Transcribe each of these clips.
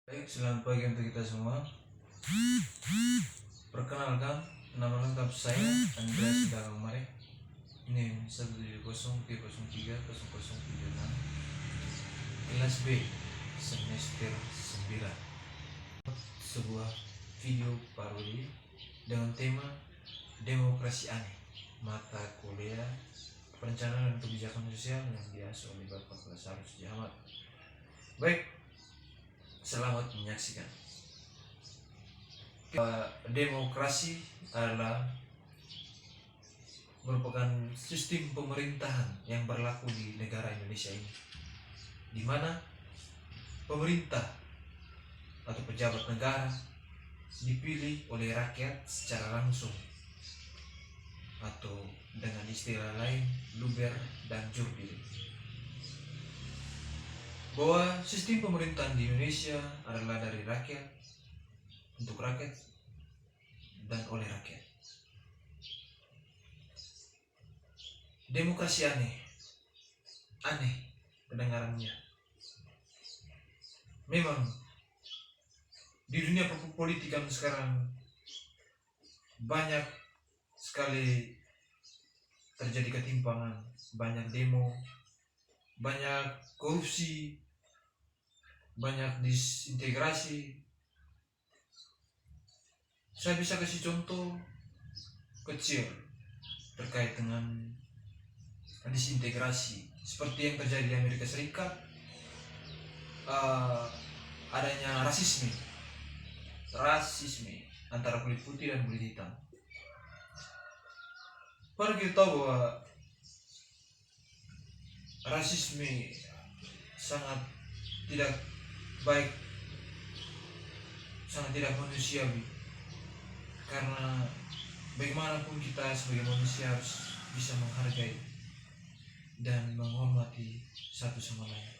Baik, selamat pagi untuk kita semua. Perkenalkan, nama lengkap saya Andreas Dalamare. NIM 170303036 kelas B semester 9. Sebuah video parodi dengan tema demokrasi aneh, mata kuliah perencanaan dan kebijakan sosial yang diasuh oleh Bapak Kelas Arus Jamat. Baik, selamat menyaksikan. Demokrasi adalah merupakan sistem pemerintahan yang berlaku di negara Indonesia ini, di mana pemerintah atau pejabat negara dipilih oleh rakyat secara langsung, atau dengan istilah lain luber dan jurdil. Bahwa sistem pemerintahan di Indonesia adalah dari rakyat, untuk rakyat, dan oleh rakyat. Demokrasi aneh kedengarannya. Memang di dunia perpolitikan sekarang banyak sekali terjadi ketimpangan, banyak demo, banyak korupsi, banyak disintegrasi. Saya bisa kasih contoh kecil terkait dengan disintegrasi seperti yang terjadi di Amerika Serikat. Adanya rasisme antara kulit putih dan kulit hitam. Padahal kita tahu bahwa rasisme sangat tidak baik, sangat tidak manusiawi, karena bagaimanapun kita sebagai manusia harus bisa menghargai dan menghormati satu sama lain.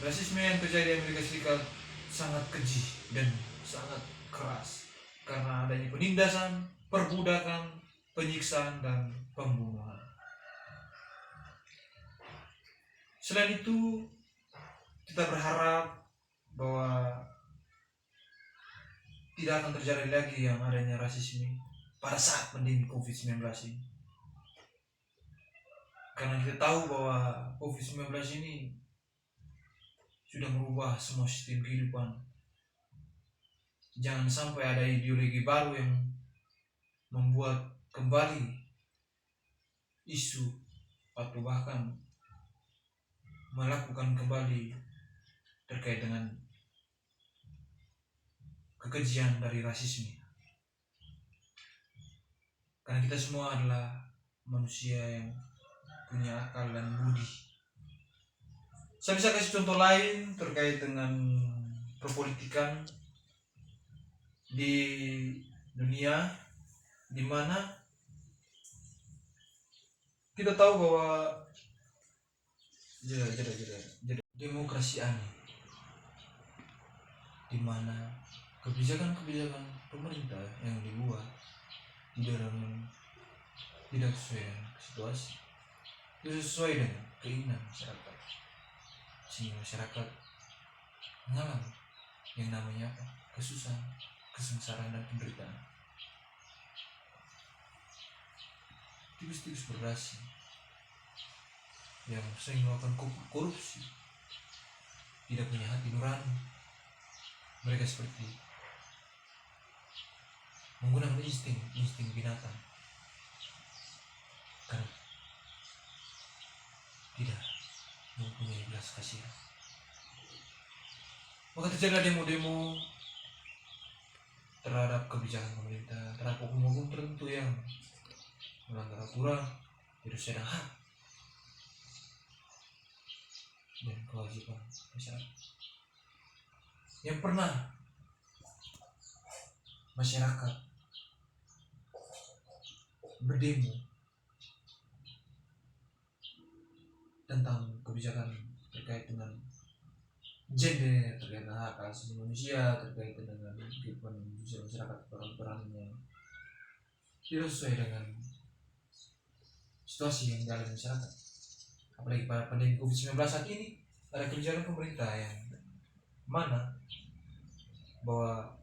Rasisme yang terjadi di Amerika Serikat sangat keji dan sangat keras karena adanya penindasan, perbudakan, penyiksaan, dan pembunuhan. Selain itu, kita berharap bahwa tidak akan terjadi lagi yang adanya rasisme pada saat pandemi COVID-19 ini. Karena kita tahu bahwa COVID-19 ini sudah merubah semua sistem kehidupan. Jangan sampai ada ideologi baru yang membuat kembali isu atau bahkan melakukan kembali terkait dengan kekejian dari rasisme. Karena kita semua adalah manusia yang punya akal dan budi. Saya bisa kasih contoh lain terkait dengan perpolitikan di dunia, di mana kita tahu bahwa demokrasi aneh, di mana kebijakan-kebijakan pemerintah yang dibuat tidak sesuai dengan situasi, tidak sesuai dengan keinginan masyarakat, sehingga masyarakat mengalami yang namanya kesusahan, kesengsaraan, dan penderitaan. Tipis-tipis berdasi yang sering melakukan korupsi, tidak punya hati nurani. Mereka seperti menggunakan insting binatang karena tidak mempunyai belas kasihan. Maka terjadi demo-demo terhadap kebijakan pemerintah, terhadap hukum-hukum tertentu yang melanggar aturan, tidak sesuai dengan hak dan kewajiban masyarakat. Yang pernah masyarakat berdemo tentang kebijakan terkait dengan gender, terkait dengan hak asasi manusia, terkait dengan kehidupan sosial masyarakat, peran yang tidak sesuai dengan situasi yang dialami masyarakat. Apalagi pada pandemi COVID-19 saat ini, ada kebijakan pemerintah yang mana bahwa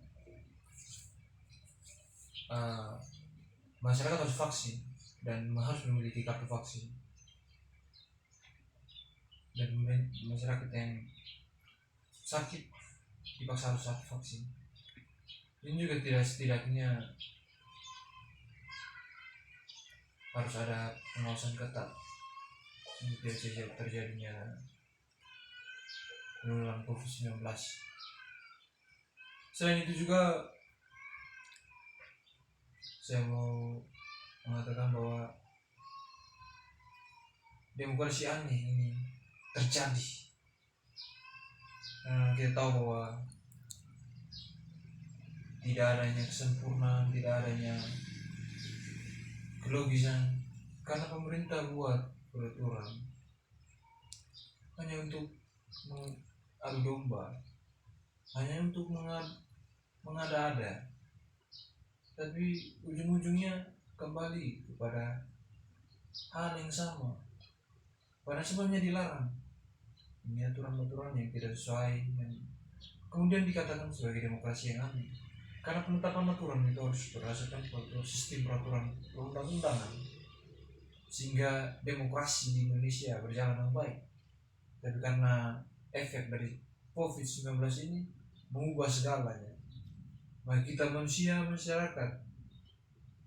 masyarakat harus vaksin dan harus memiliki kartu vaksin, dan masyarakat yang sakit dipaksa harus vaksin. Ini juga tidak setidaknya harus ada pengawasan ketat untuk tidak terjadinya penularan COVID-19. Selain itu juga saya mau mengatakan bahwa demokrasi aneh ini terjadi. Kita tahu bahwa tidak adanya kesempurnaan, tidak adanya kelogisan, karena pemerintah buat peraturan hanya untuk mengadu domba, hanya untuk mengada-ada, tapi ujung-ujungnya kembali kepada hal yang sama, pada sebabnya dilarang. Ini aturan-aturan yang tidak sesuai, yang kemudian dikatakan sebagai demokrasi yang aneh, karena penetapan aturan itu harus berdasarkan sistem peraturan perundang-undangan, sehingga demokrasi di Indonesia berjalan dengan baik. Tapi karena efek dari COVID-19 ini mengubah segalanya, maka kita manusia, masyarakat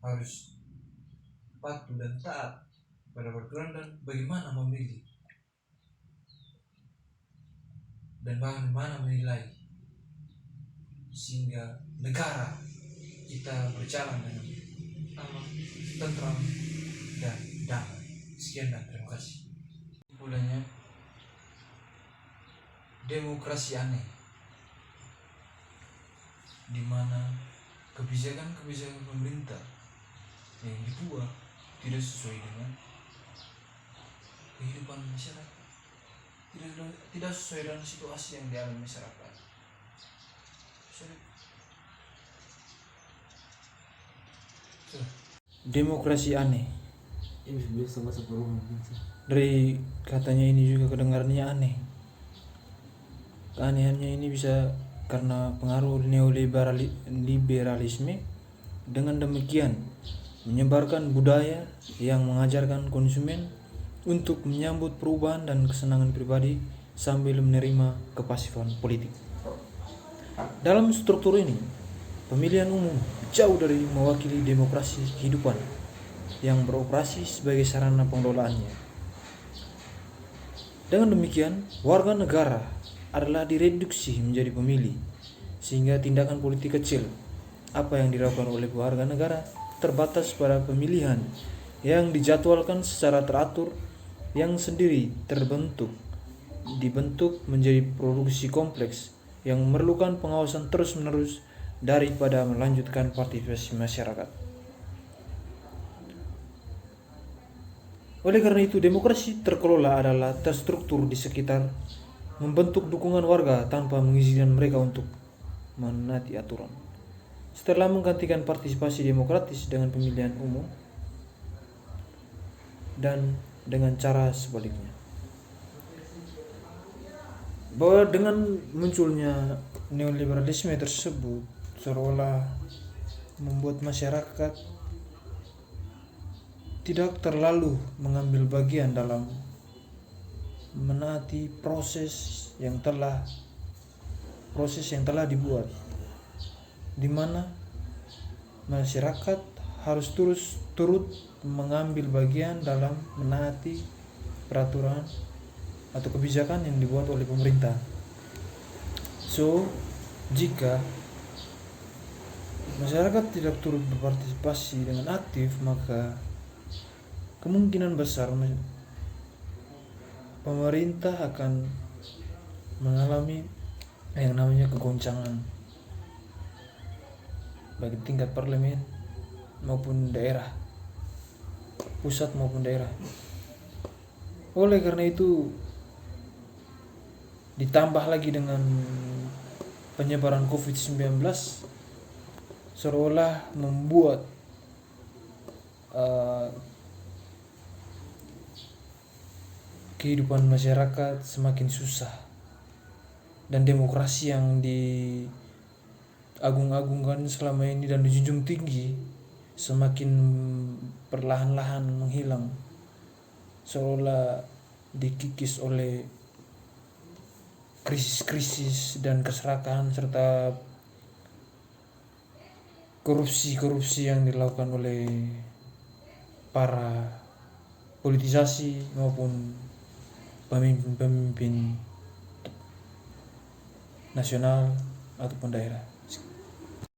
harus patuh dan taat pada peraturan dan bagaimana memilih dan bagaimana menilai, sehingga negara kita berjalan dengan aman, tentram, dan damai. Sekian dan terima kasih. Kesimpulannya, demokrasi aneh, di mana kebijakan-kebijakan pemerintah yang dibuat tidak sesuai dengan kehidupan masyarakat, tidak sesuai dengan situasi yang dialami masyarakat. Demokrasi aneh. Dari katanya ini juga kedengarannya aneh. Keanehannya ini bisa karena pengaruh neoliberalisme. Dengan demikian menyebarkan budaya yang mengajarkan konsumen untuk menyambut perubahan dan kesenangan pribadi sambil menerima kepasifan politik. Dalam struktur ini, pemilihan umum jauh dari mewakili demokrasi kehidupan yang beroperasi sebagai sarana pengelolaannya. Dengan demikian, warga negara adalah direduksi menjadi pemilih, sehingga tindakan politik kecil apa yang dilakukan oleh warga negara terbatas pada pemilihan yang dijadwalkan secara teratur, yang sendiri dibentuk menjadi produksi kompleks yang memerlukan pengawasan terus-menerus daripada melanjutkan partisipasi masyarakat. Oleh karena itu, demokrasi terkelola adalah terstruktur di sekitar membentuk dukungan warga tanpa mengizinkan mereka untuk menaati aturan. Setelah menggantikan partisipasi demokratis dengan pemilihan umum dan dengan cara sebaliknya, bahwa dengan munculnya neoliberalisme tersebut seolah membuat masyarakat tidak terlalu mengambil bagian dalam menaati proses yang telah dibuat, di mana masyarakat harus turut mengambil bagian dalam menaati peraturan atau kebijakan yang dibuat oleh pemerintah. So, jika masyarakat tidak turut berpartisipasi dengan aktif, maka kemungkinan besar pemerintah akan mengalami yang namanya kegoncangan, baik tingkat parlemen maupun daerah, pusat maupun daerah. Oleh karena itu, ditambah lagi dengan penyebaran COVID-19 seolah membuat kehidupan masyarakat semakin susah dan demokrasi yang diagung-agungkan selama ini dan dijunjung tinggi semakin perlahan-lahan menghilang, seolah dikikis oleh krisis-krisis dan keserakahan serta korupsi-korupsi yang dilakukan oleh para politisasi maupun pemimpin-pemimpin nasional ataupun daerah.